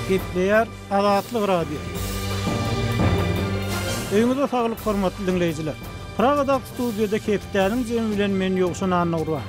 Gepleýär Azatlyk radio. Öňüňizde saglyk hormatly dinleýijiler. Pragada studiýada Kepdäniň jemi bilen men ýokşun anlaýar.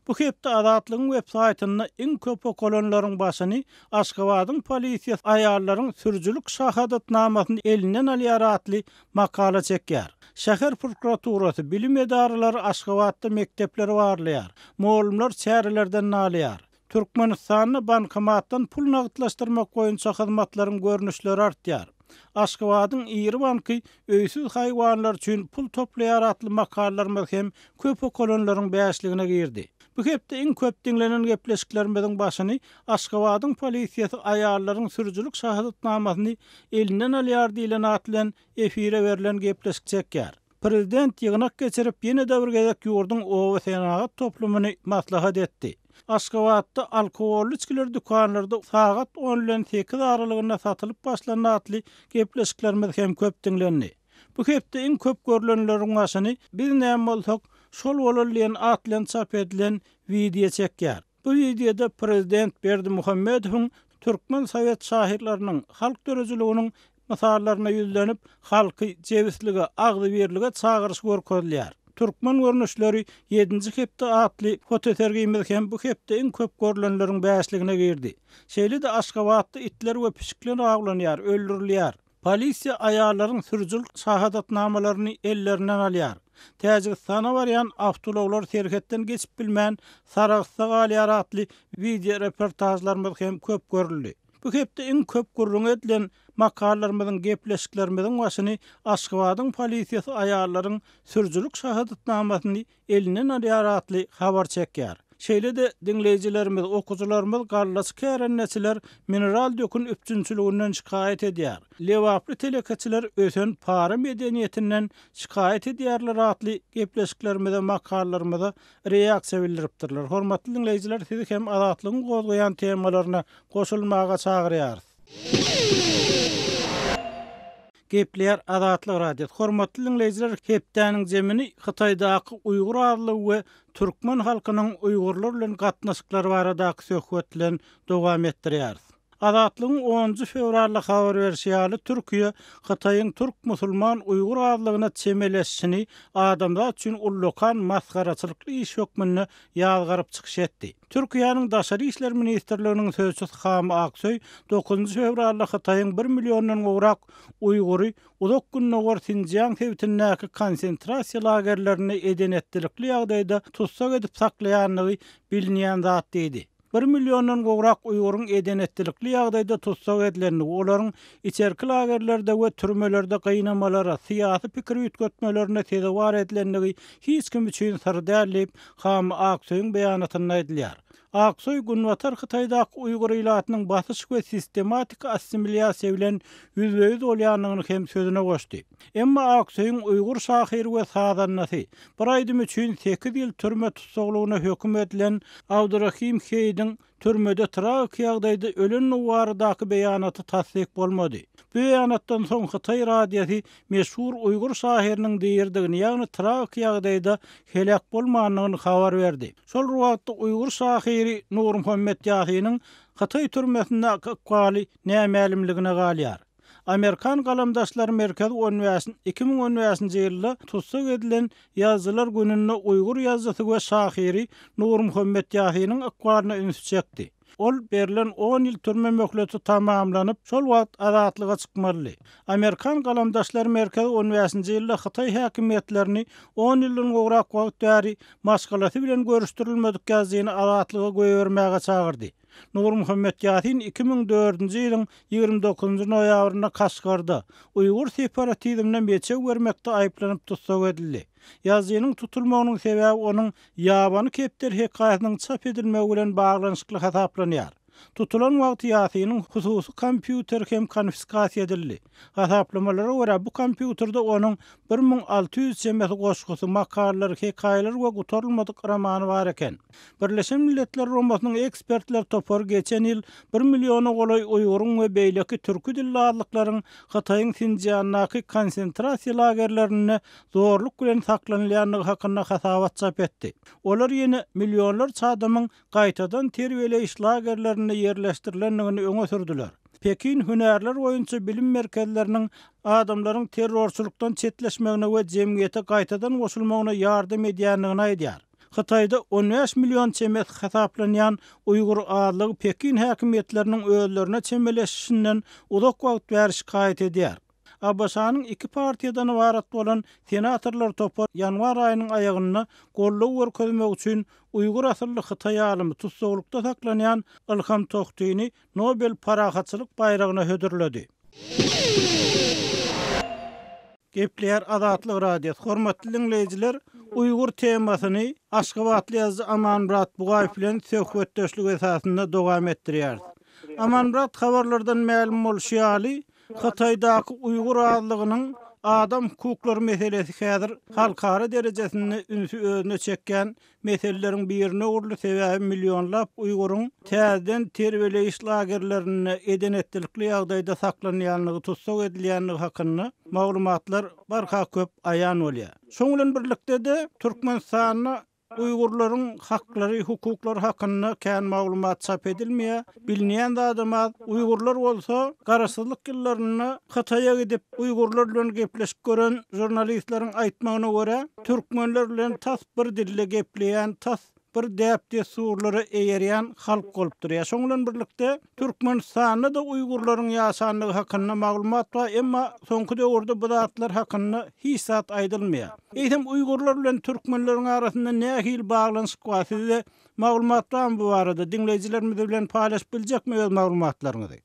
Bu hepde Azatlygyň web saýtyna iň köp okolonlaryň başyny Aşgabatyň polisiýa aýallaryň sürjülük şahadatnamasyny elinden alýar atly makala çekýär. Şäher prokuraturasy bilim edaralary Aşgabatda mektepleri barlaýar. Muallimler çärelerden alýar. Türkmenistanyň bankomatdan pul nagdlaşdyrmak boýunça hyzmatlaryň görnüşleri artýar. Aşgabatyň iri banky öýsüz haýwanlar üçin pul toplaýar atly makalalar hem köp okolonlaryň bäşligine girdi. Bu hepde iň köp dinlenen gepleşiklerimizin başyny Aşgabatyň polisiýasy aýallaryň sürjülük şahadatnamasyny elinden alýar diýilen atlan efire berilen gepleşik çekýär. Prezident ýygnak geçirip ýene-de bir gezek ýurdun owa senagat toplumyny maslahat etdi. Aşgabatda alkoholly içkiler dükanlarda sagat 10 bilen 8 aralygyna satylyp başlanan atly gepleşiklerimiz hem köp dinlendi. Bu hepde iň köp görülenleriň başyny biz näme bolsak şol bolan atlan çap edilen video çekýär. Bu videoda Prezident Berdimuhammedowyň Türkmen Sowet şahirleriniň halk dörejiliginiň masallaryna ýüzlenip halky jewislige, agdy berlige çagyryş görkezilýär. Türkmen görnüşleri 7-nji hepde atly fotosergimiz hem bu hepde iň köp görülenleriň bäşligine girdi. Şeýle-de Aşgabatda itler we pişikler aglanýar, öldürilýär. Polisiýa aýallaryň sürjülük şahadatnamalaryny ellerinden alýar. Täjikistana barýan awtologlar serhetden geçip bilmän Saragsyga alýar atly video reportajlarymyz hem köp görüldi. Bu hepde iň köp gurrun edilen makallalarymyzyň gepleşiklerimizin başyny Aşgabatyň polisiýasy aýallaryň sürjülük şahadatnamasyny elinden alýar atly habar çekýär. Şeýle-de dinleýijilerimiz, okuwçylarymyz garlasy kärenneçiler mineral dökün üpçünçüliginden şikayet edýär. Lewaply telekeçiler ösen para medeniýetinden şikayet edýärler atly gepleşiklerimize, makallalarymyza reaksiýa bildiripdirler. Hormatly dinleýijiler, sizi hem azatlygyň gozgaýan temalaryna goşulmaga çagyrýar. Gepleýär Azatlyk radio. Hormatly dinleýijiler, Kepdäniň jemini Hytaýdaky Uýgur adly we Türkmen halkynyň Uýgurlar bilen gatnaşyklary baradaky söhbetlerini dowam etdirýär. Azatlygyň 10 fevralda habar berýäli Türkiýe Hytaýyň türk musulman Uýgur adlygyna çemeleşini adamlar üçin ullukan masgaraçylykly iş hökmüne ýazgaryp çykyş etdi. Türkiýanyň Daşary işler ministrliginiň sözçüsü Hamy Aksoy 9 fevralda Hytaýyň 1 millióndan gowrak Uýgury uzak günne Sinjiang hewtindäki konsentrasiýa lagerlerini edenetlikli ýagdaýda tutsak edip saklaýanlygy bilinýän zat diýdi. 1 millióndan gowrak Uýguryň edenetlikli ýagdaýda tutsak edilenligi, olaryň içerki lagerlerde we türmelerde gynamalara, syýasy pikir ýetgetmelerine tezewar edilenligi hiç kim üçin sır däl, Hamy Aksoy'un beýanatynda aýdylýar. Aksoy Günwatar Hytaýdaky Uýgur ýylatynyň basyş we sistematik assimilyasiýa bilen ýüzbeýüz bolýanyny hem sözüne goşdy. Emma Aksoy'un Uýgur şahyry we sazannasy bir aýdym üçin 8 ýyl türme tutsaklygyna hökm edilen Abdurrahim Heýdiň türmede tragik ýagdaýda ölen uwardaky beýanaty tasdik bolmady. Bu beýanatdan soň Hytaý radiosy meşhur Uýgur şahyrnyň diýerdigini, ýagny tragik ýagdaýda helak bolmanyny habar berdi. Şol wagtda Uýgur şahyry Nur Muhammed Ýahynyň Hytaý türmesinde akwaly nämelimligine galýar. Amerikan Galamdaşlar Merkezi Üniversitesiň 2010-njy ýylda tutsak edilen ýazgylar gününe Uýgur ýazgysy we şahyry Nur Muhammed Ýahynyň akwalyna üns çekdi. Ol berilen 10 ýyl türme möhleti tamamlanyp, şol wagt azatlyga çykmaly. Amerikan Galamdaşlar Merkezi Üniversitesiň ýylda Hytaý häkimetlerini 10 ýyldan gowrak wagt bäri maşgalasy bilen görüşdirilmedik ýazyny azatlyga goýbermäge çagyrdy. Nur Muhammed Ýahyň 2004-nji ýylyň 29-njy noýabryna Kaşgarda Uýgur separatizminden meçe bermekde aýplanyp tutsak edildi. Ýazynyň tutulmagynyň sebäbi onuň ýabany kepder hekaýatynyň çap edilmegi bilen baglanyşykly hasaplanýar. tutulan wagt ýasynyň hususy kompýuter hem konfiskasiýa edildi. Hasaplamalara görä bu kompýuterde onuň 1600 çemesi goşgusy, makallar, hekaýeler we gutarylmadyk romany bar eken. Birleşen Milletler Romasynyň ekspertler topar geçen ýyl 1 milliona golay Uýguryň we beýleki türkü dilli adlyklaryň Hataýyň Sinjandaky konsentrasiýa lagerlerine zorluk bilen saklanylýanlygy hakynda hasabat çap etdi. Olar ýene millionlar adamyň gaýtadan terbiýeleýiş lagerlerine yerleşdirilendigini öňe sürdiler. Pekin hünärler boýunça bilim merkezleriniň adamlaryň terrorçulukdan çetleşmegine we jemgyýete gaýtadan goşulmagyna ýardam edýändigini aýdýar. Hataýda 15 million çemes hasaplanýan Uýgur adlygy Pekin häkimetleriniň özlerine çemeleşişinden uzak wagt bäriş gaýt edýär. Abbasanyň iki partiýadan ibarat bolan senatorlar topar ýanwar aýynyň aýagyny gollaw görkezmek üçin Uýgur asylly Hitaý alymy tutsaglykda saklanýan Ilham Tohtiýny Nobel parahatçylyk bayragyna hödürledi. Gepler Azatlyk radiosu. Hormatly dinleýijiler, Uýgur temasyny Aşgabatly ýazgy Amanmurat Bugaýew bilen söhbetdeşlik esasynda dowam etdirýär. Amanmurat habarlardan ma'lum bolýaly, Hataýdaky Uýgur adlygynyň adam hukuklary meselesi häzir halkara derejesinde ünsü özüne çekken meselelerin birine urly sebäbi millionlap Uýguryň täzeden terbiýeleýiş lagerlerine edenetlikli ýagdaýda saklanýanlygy tutsak edilýänligi hakynda maglumatlar barha köp aýan bolýar. Şoň bilen birlikde de Türkmenistanyň Uýgurlaryň haklary, hukuklary hakynda kän maglumat çap edilmeýär. Bilinýän adamlar Uýgurlar bolsa, garaşsyzlyk ýyllaryna Hataýa gidip Uýgurlar bilen gepleşip gören jurnalistleriň aýtmagyna görä, türkmenler bilen tas bir dille gepleýän, tas bir däpde surlary eýerýän halk bolup durýar. Şoň bilen birlikde Türkmenistanda da Uýgurlaryň ýaşanlygy hakynda maglumat bar, emma soňky döwürde bu zatlar hakynda hiç zat aýdylmaýar. Eýsem Uýgurlar bilen türkmenleriň arasynda nähil baglanyş bar? Sizde maglumat barmy bu barada? Dinleýijilerimiz bilen paýlaşyp biljekmi öz maglumatlaryňyzy?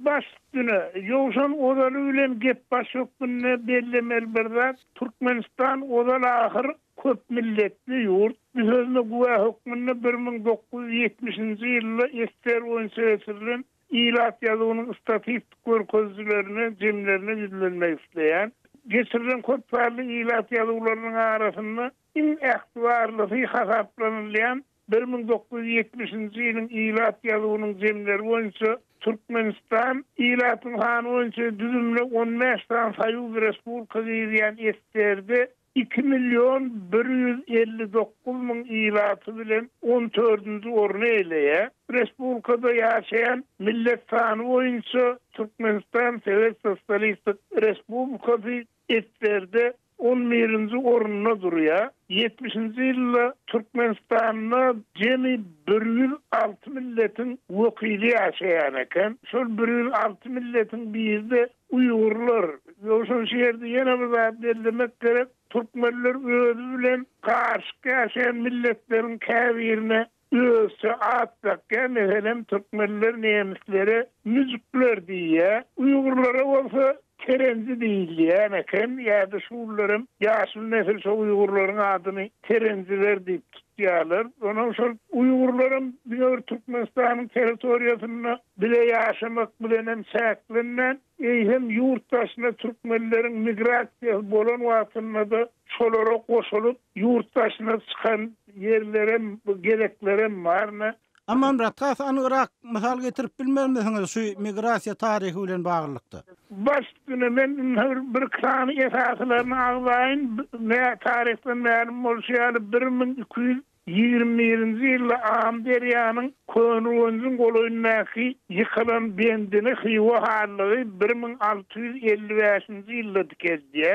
Baş güne ýowşan odaly bilen gep başypyny bellemel bir zat. Türkmenistan odaly ahyr köp milletli ýurt. Biz özüne guwa hukmyny 1970-nji ýylda Ester Oýunçylaryň ilat ýazynyň statistik görkezlerini, jemlerini ýüzlenmek isleýän. Geçirilen köp farkly ilat ýazgularynyň arasynda iň ähtibarly hasaplanylýan 1970-nji ýylyň ilat ýazynyň jemleri boýunça Türkmenistan ilatyň hany boýunça düzümli 15 tan saýy respublika diýilýän Esterde 2.159.000 ilaty bilen 14-nji orny eýleýär. Respublikada ýaşaýan millet sany boýunça Türkmenistan Sowet Sosialistik Respublikasy Esterde 11-nji orunda durýar. 70-nji ýylda Türkmenistanda jemi 106 milletin wekili ýaşaýan eken. Şol 106 milletin birinde Uýgurlar. Ýoşun şeýerde ýene bir zat bellemek gerek. Türkmenler özü bilen karşı ýaşaýan milletleriň käbirine özü atlakken hem Türkmenler nemisleri müzikler diýär. Uýgurlara bolsa terenzi diýilýär eken. Ýa-da şularym ýaşyl nesil şo Uýgurlaryň adyny terenziler diýip tutýarlar. Onuň şol Uýgurlarym bir Türkmenistanyň territoriýasyna bile ýaşamak bilen hem säklenen hem yurttaşyna Türkmenleriň migrasiýasy bolan wagtynda da şolara goşulyp yurttaşyna çykan yerlere, gereklere barmy? Amanmurat, tas anyrak mysal getirip bilmezmisiňiz şu migrasiýa taryhy bilen baglykda? Baş güne men bir kany esaslaryny aglaýyn. Ne tarihden ma'lum bolýar 1220-nji ýylda Amderýanyň Könrüňiň goloýundaky ýykylan bendini hywa hallygy 1655-nji ýylda dikezdi.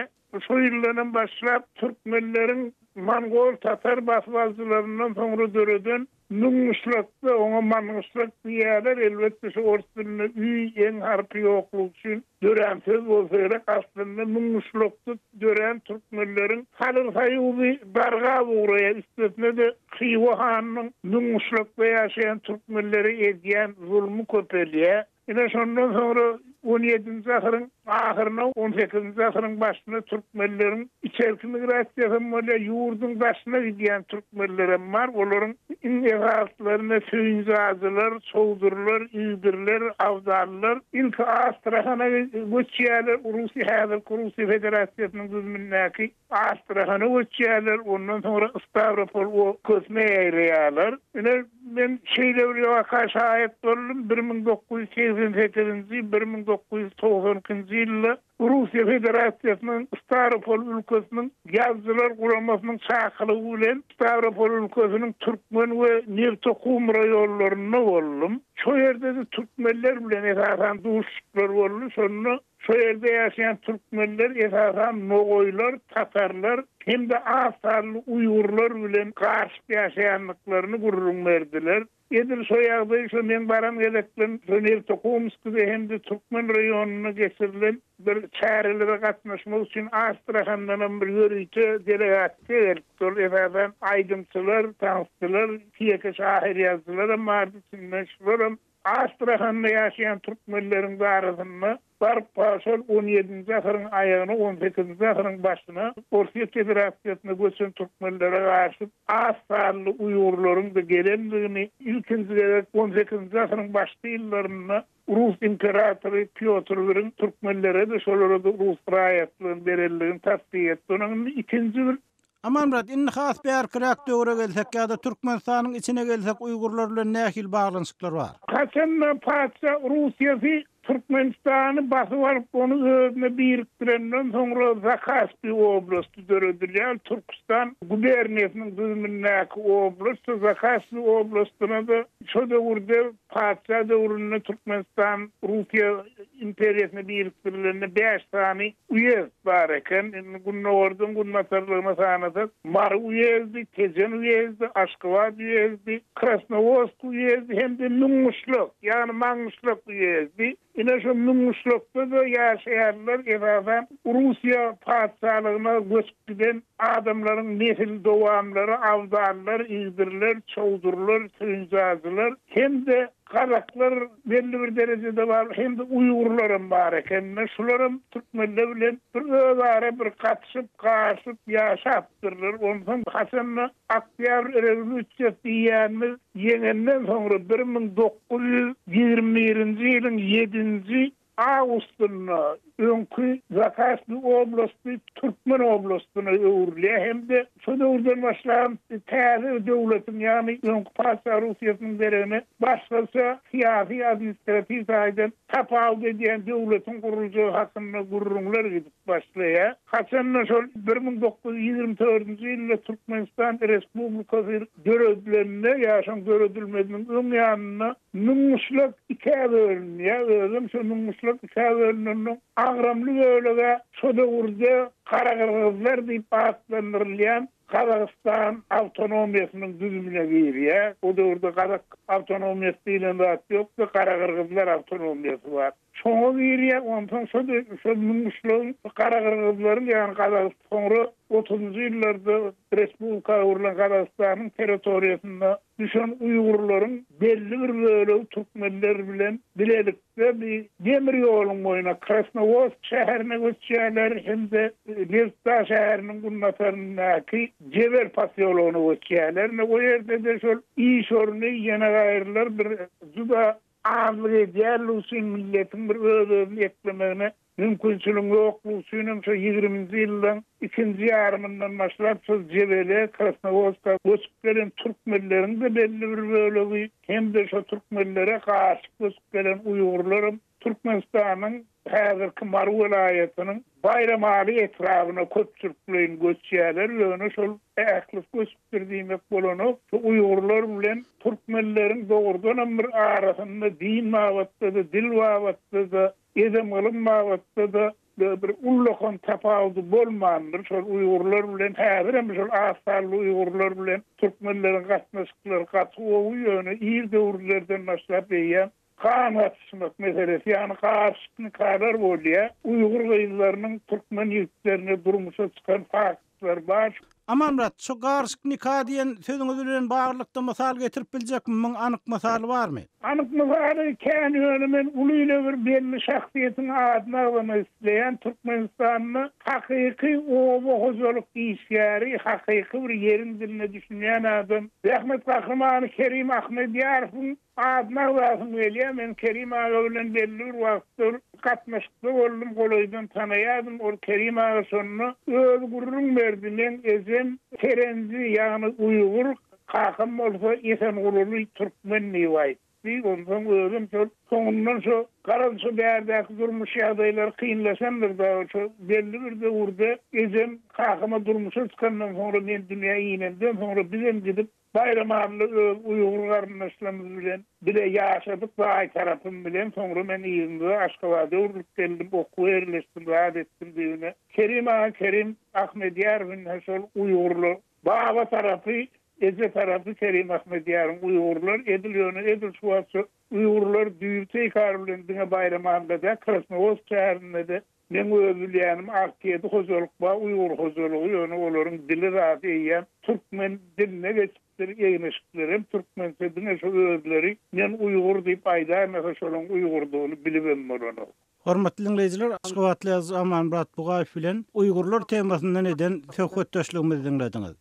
Şu ýyldan başlap Türkmenleriň Mongol Tatar basbaçylaryndan soňra döreden Nunguşlukda ona manuşluk diýerler, elbetde şu ortasyny en harpy ýokluk üçin dören söz bolsa aslında nunguşlukda dören Türkmenleriň halyr saýuby barga uğraýan üstüne de Hywa hanyň nunguşlukda ýaşaýan Türkmenleri edýän zulmy köpelýär. Ine şondan sonra 17-nji asyryň ahyryna 18-nji asyryň başyna türkmenleriň içerki migrasiýasy bolan ýurdun başyna gidýän türkmenlerim bar. Olaryň inýagatlaryna söýünzazlar, sowdurlar, ýygdyrlar, awdarlar, ilk Astrahana göçýärler, Russiýa häzir Russiýa Federasiýasynyň düzmündäki Astrahana göçýärler, ondan sonra Stavropol we Kosmaya ýerler. Men şeýle waka şahit boldum 1988-nji 1990-njy ýylda Russiýa Federasiýasynyň Stavropol ülkesiniň ýazgylar guramasynyň çakylygy bilen Stavropol ülkesiniň türkmen we Nevtokum raýonlaryna boldum. Şo ýerde de türkmenler bilen esasan duşlar boldy. Şonu şo ýerde ýaşaýan türkmenler esasan Mogoýlar, Tatarlar hem-de asarly Uýgurlar bilen garşy ýaşaýanlyklaryny gurrun berdiler. Edil şo ýagdaý şo men baran gedekden Nevtokumskyda hem-de türkmen raýonuna geçirilen bir çäreleri gatnaşmak üçin Astrahandan bir ýörüýçi delegasiýa gelipdir. Esasan aýdymçylar, taňsylar, kiýeke şahyr ýazgylar, mardyçylar, Astrahanda ýaşaýan türkmenleriň barasynda barpaşol 17-nji asyryň aýagyna 18-nji asyryň başyna Russiýa Federasiýasyna göçen türkmenlere garşy asarly Uýgurlaryň da gelendigini ilkinji 18-nji asyryň başly ýyllarynda Rus imperatory Pyotr I türkmenlere de şolary da Rus raýatlygyny berildigini tasdiq etdi. Onuň ikinji bir Amanrat, inni has bir kirak döwre gelsek ýa-da Türkmenistanyň içine gelsek Uýgurlar bilen nähil baglanşyklar bar? Haçan paça Russiýasy Türkmenistany basyp alyp onu özüne biriktirenden soňra Zakhaspy oblasty döredilýär. Türkistan guberniýasynyň düzümindäki oblast, Zakhaspy oblastyna da şo döwürde paça döwründe Türkmenistan Russiýa imperiýasyna biriktirilende 5 tany uyez bar eken. Gunnordan gunmatarlygyna sanadak Mar uyezdi, Tezen uyezdi, Aşgabat uyezdi, Krasnovodsk uyezdi hem-de Munguşluk, ýani Manguşluk uyezdi. Ine şu Munguşlukda da ýaşaýanlar esasan Russiýa paçalygyna göçüp giden adamlaryň nesil dowamlary, awdarlar, ýygdyrlar, çowdurlar, söýünzazlar hem-de Kazaklar belli bir derecede var, hem de Uýgurlarym bar eken. Şularyň türkmenler bilen bir özara bir kaçyp, gaşyp ýaşapdyrlar. Ondan Hasan Aktýabr rewolýusiýasy diýýänimiz ýegenden soňra 1921-nji ýylyň 7-nji Ağustos'ta önkü Zakhaspy oblasty Türkmen oblastyna öwrilýär hem-de şu döwürden başlan täze döwletin ýani önkü paça Russiýasynyň derine başlasa syýasy administrativ saýdan tapal diýen döwletin guruljagy hakynda gurrunlar gidip başlaýar. Haçan şol 1924-nji ýylda Türkmenistan Respublikasy döredilende ýaşan döredilmediň öňýanyna Munguşluk ikä bölünýär. Özüm şu Munguşluk ikä bölünýär. Agramly bölege şo döwürde Karagırgızlar diýip adlandyrylýan Kazakistan awtonomiýasynyň düzümine girýär. O döwürde Kazak awtonomiýasy diýilen zat ýokdy, Karagırgızlar awtonomiýasy bar. Şoňa girýär, ondan şo Munguşlugyň Karagırgızlaryň ýani Kazakstanyň 30-njy ýyllarda Respublika urulan Kazakstanyň territoriýasynda düşen Uýgurlaryň belli bir bölegi türkmenler bilen bilelikde bir demir ýoluň boýuna Krasnovodsk şäherine göçýärler hem-de Nevsta şäheriniň gunmataryndaky Jever pasyolugyna göçýärler. O ýerde de şol iş orny ýene gaýrlar bir juda azlyk edýär, usun milletiň bir özüni eklemegine mümkinçiligi ýoklugy üçin şu 20-nji ýyldan 2-nji ýarymyndan başlap şu Jebele, Krasnovodska göçüp gelen türkmenleriň de belli bir bölegi hem-de şu türkmenlere garşy göçüp gelen Uýgurlar Türkmenistanyň häzirki Mar welaýatynyň Bayramaly etrabyna köpçülükleýin göçýärler ýöne şol ählis göçüp girdiňek bolany şu Uýgurlar bilen türkmenleriň dogrudan bir arasynda din mabatda da, dil mabatda da, edem ilim mabatda da bir ullakon tapawudy bolmandyr. Şol Uýgurlar bilen häzir şol asarly Uýgurlar bilen türkmenleriň gatnaşyklary gatywy ýöne ýyl döwürlerden başlap ýa kanatçılık meselesi, yani karşılıklı karar bolýar. Uýgur gaýlarynyň türkmen ýigitlerine durmuşa çykan fakty adatlar bar. Aman Murat, şu garşyk nikah diýen sözüňiz bilen baglykda mysal getirip biljekmi? Muň anyk mysaly barmy? Anyk mysaly kän ýönemen ulyna bir belli şahsiýetiň adyna almak isleýän Türkmenistanyň hakyky oba hozurlyk işgäri, hakyky bir ýerin diline düşünýän adam. Rahmet Kahraman Kerim Ahmedýarowyň adyna almak men Kerim aga bilen belli bir wagtlar gatnaşykda boldum, golaýdan tanaýardym. O Kerim aga şonu öz gurrun berdi. Men ezem terenzi ýagny Uygur kakam bolsa esen gururly Türkmen niýet. Ondan özüm çok sonundan şu karansı bärdäki durmuş ýagdaýlar kynlaşandyr da şu belli bir de urda ezem kakama durmuşy çykandan sonra men dünýä ýenenden sonra bizem gidip bayramarly Uygur garnaşlarymyz bilen bile ýaşadyk baý tarapym bilen sonra men ýygyny Aşgabatda urup geldim, okuw erleşdim, rahat etdim diýene. Kerim Ahmedýarowyň şol Uygurly baba tarapy Eze tarafı Kerim Ahmedýarowyň Uygurlar edil şuwatça Uygurlar düýte karulendine bayramanda Krasnoyarsk şäherinde men özülýänim aktiýeti hozurlyk ba Uygur hozurlygy ýöne olaryň dili rahat eýen türkmen diline geçipdir ýeňişiklerim türkmen diline şu özleri men Uygur diýip aýdar şolaryň Uygurdygyny bilibem bolany. Hormatly dinleyijiler, Aşgabatly Aman Murat Bugaýew bilen Uygurlar temasyndan eden söhbetdeşligimizi dinlediňiz.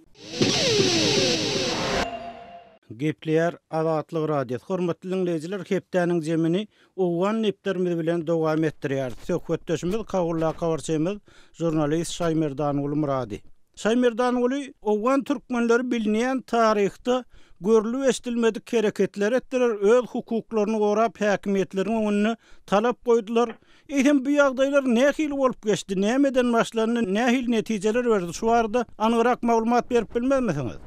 Gepleýär Azatlyk radiosu. Hormatly dinleyijiler, hepdäniň jemini owgan neplerimiz bilen dowam etdirýär. Söhbetdeşimiz Kawulla Kawarçymyz jurnalist Şaýmerdan uly Murady. Şaýmerdan uly owgan türkmenleri bilinýän taryhda görülüp estilmedik hereketler etdiler, öz hukuklaryny gorap häkimetleriň önüne talap goýdular. Eýsem bu ýagdaýlar nähil bolup geçdi, nämeden başlandy, nähil netijeler berdi? Şu arada anyrak maglumat berip bilmezmisiňiz?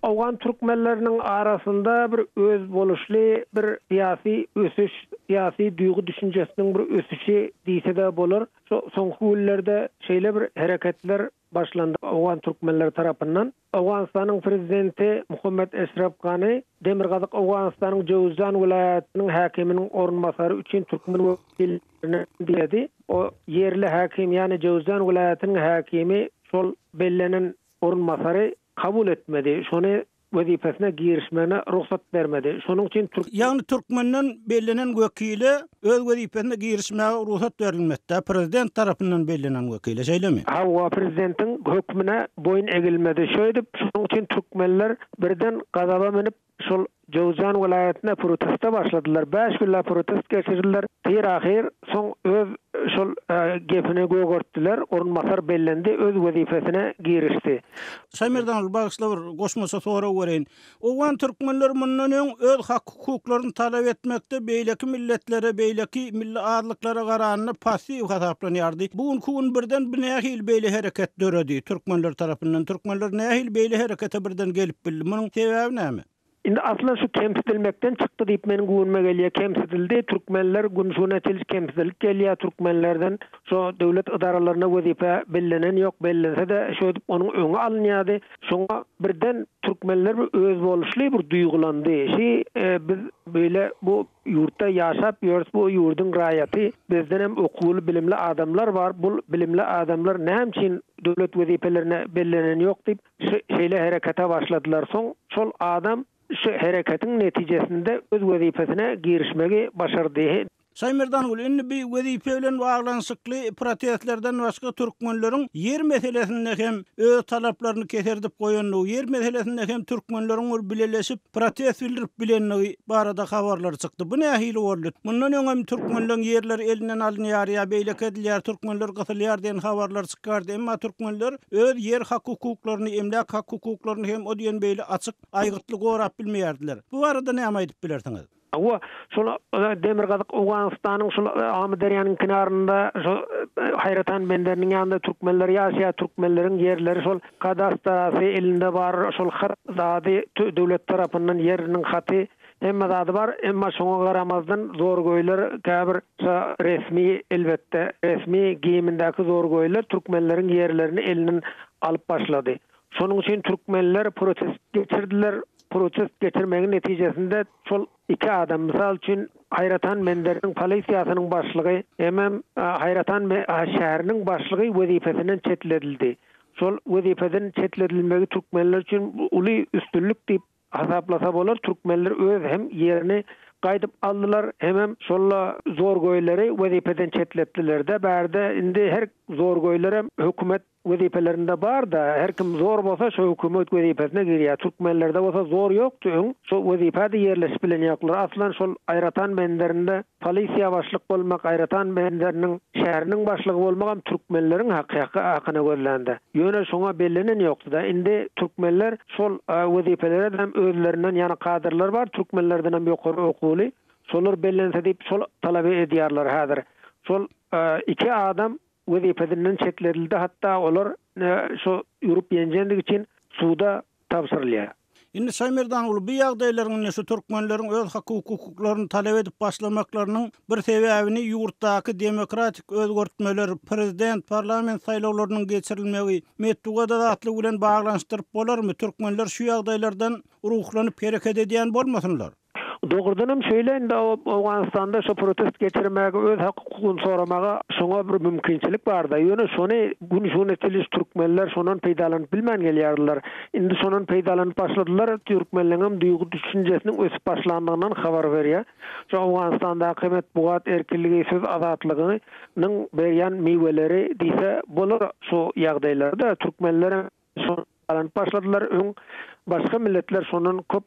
Owgan türkmenleriniň arasynda bir öz boluşly bir siýasy ösüş, siýasy duýgu düşünjesiniň bir ösüşi diýse-de bolar. Soňky günlerde şeýle bir hereketler başlandı Owgan türkmenleri tarapyndan. Owganistanyň prezidenti Muhammed Eşref Gany Demirgazyk Owganistanyň Jowzjan vilayatynyň häkiminiň ornbasary üçin türkmen wekillerini diýdi. O yerli häkim ýani Jowzjan vilayatynyň häkimi şol bellenen ornbasary kabul etmedi. Şonu wezipesine girişmene ruhsat bermedi. Şonuň üçin ýagny türkmenden bellenen wekile öz wezipesine girişmäge ruhsat berilmedi. Prezident tarapyndan bellenen wekile şeýlemi? Hawa prezidentiň hökmüne boyun egilmedi. Şöýdip şonuň üçin türkmenler birden gazaba menip şol Jowzjan vilayatyna protesta başladylar. 5 günlük protest geçirdiler. Ahir soň öz şol gepine gögörtdiler. Ornbasar bellendi, öz wezipesine girişdi. Şaýmerdan bagyşla bir goşmasa sonra göreýin. Owgan türkmenler mundan öz hak hukuklaryny talap etmekde beýleki milletlere, beýleki milli adlyklara garanyny pasiw hasaplanýardy. Bugünkü gün birden nähil beýle hereket döredi türkmenler tarapyndan. Türkmenler nähil beýle herekete birden gelip bildi. Munyň sebebi näme? Indi aslan şu kemsitilmekden çykdy diýip meniň güwünme gelýär. Kemsitildi, türkmenler günşuna çeliş kemsitillik gelýär türkmenlerden. Şo döwlet idaralaryna wezipe bellenen ýok, bellense de şo diýip onuň öňe alınýardy. Şoňa birden türkmenler öz boluşly bir duýgulandy. Biz böyle bu ýurtda ýaşap ýörüs, bu ýurduň raýaty, bizden hem okuwly bilimli adamlar bar. Bu bilimli adamlar näme üçin döwlet wezipelerine bellenen ýok diýip şeýle herekete başladylar. Soň şol adam şu hereketin netijesinde öz wezipesine girişmegi başardy. Şaýmerdan indi bir wezipe bilen baglanşykly protestlerden başga türkmenleriň yer meselesinde hem öz talaplaryny keserdip goýanlygy, yer meselesinde hem türkmenleriň bileleşip protest bildirip bilenligi barada habarlar çykdy. Bu nähili boldy? Mundan öňem türkmenleriň yerleri elinden alınýar ýa beýlek edilýär, türkmenler gysylýar diýen habarlar çykardy. Emma türkmenler öz yer hak hukuklaryny, emlak hak hukuklaryny hem o diýen beýle açyk, aýgytly gorap bilmeýärdiler. Bu barada näme aýdyp bilersiňiz? Awa şol Demirgazyk Owganistanyň şol Amdariýanyň kinarynda şol Haýratan benderiniň ýanynda türkmenler ýaşaýar, türkmenleriň yerleri şol kadastrasy elinde bar, şol hat zady döwlet tarapyndan yeriniň haty emma zady bar, emma şoňa garamazdan zor goýlar, käbir resmi elbetde resmi giyimindäki zor goýlar türkmenleriň yerlerini elinden alyp başlady. Şonuň üçin türkmenler protest geçirdiler. Protest geçirmegiň netijesinde şol iki adam misal üçin Haýratan Menderiň polisiýasynyň başlygy hem Haýratan şäheriniň başlygy wezipesinden çetledildi. şol wezipeden çetledilmegi türkmenler üçin uly üstünlük diýip hasaplasa bolar. Türkmenler öz hem yerini gaýdyp aldylar, hem şolla zor goýlary wezipeden çetletdiler-de. Bärde indi her zor goýlar hem hökümet wezipelerinde bar da, her kim zor bolsa şo hökümet wezipesine girýär. Türkmenlerde bolsa zor ýokdy, şo wezipede yerleşip bilen ýoklar. Aslan şol Aýratan benderinde polisiýa başlyk bolmak, Aýratan benderiniň şäheriniň başlygy bolmak türkmenleriň hakyna gözlendi. Ýöne şoňa bellenen ýokdy-da. Indi türkmenler şol wezipelere hem özlerinden ýany kadrlar bar, türkmenlerden hem ýokary okuly. Şolar bellense diýip şol talap edýärler häzir. Şol iki adam wezipeden çetlerildi, hatta olar şu ýurup ýenjendik için suda tapşyrylýar. Indi Saýmerdan ulu bu ýagdaýlaryň şu türkmenleriň öz hak hukuklaryny talap edip başlamaklarynyň bir sebäbini ýurtdaky demokratik özgörtmeler, prezident, parlament saýlawlarynyň geçirilmegi metduga datly bilen baglanşdyryp bolarmy? Türkmenler şu ýagdaýlardan ruhlanyp hereket edýän bolmasynlar? Dogrudanam şöyle indi Awganistanda şu protest geçirmäge, öz hak hukukyny soramaga şoňa bir mümkinçilik bar da. Ýöne şonu gün şonu etiliş türkmenler şondan peýdalanyp bilmän gelýärler. Indi şondan peýdalanyp başladylar. Türkmenleriň duýgu düşünjesiniň ösüp başlandygynyň habar berýär. Şu Awganistanda matbuat erkinligi, söz azatlygynyň berýän meweleri diýse bolar şu ýagdaýlarda türkmenler şondan başladylar. Başga milletler şonun köp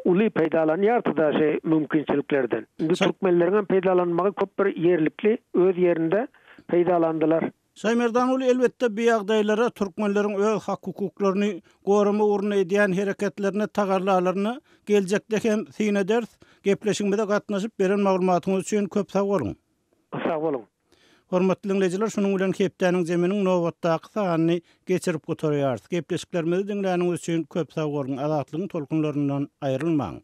uly peýdalanýar da mümkinçiliklerden. Indi türkmenleriň peýdalanmagy köp bir ýerlikli, öz ýerinde peýdalandylar. Saýmerdan ulu elbetde bu ýagdaýlara türkmenleriň öz hak hukuklaryny gorama urna edýän hereketlerine tagarlalaryny geljekde hem syna ders gepleşiginde gatnaşyp beren maglumatyňyz üçin köp sag bolun. Sag bolun. Hormatly dinleyijiler, şonuň bilen Hepdeniň zeminiň nowatdaky sanyny geçirip gotarýarys. Gepleşiklerimizi dinläniňiz üçin köp sag bolun. Azatlygyň tolkunlaryndan aýrylmaň.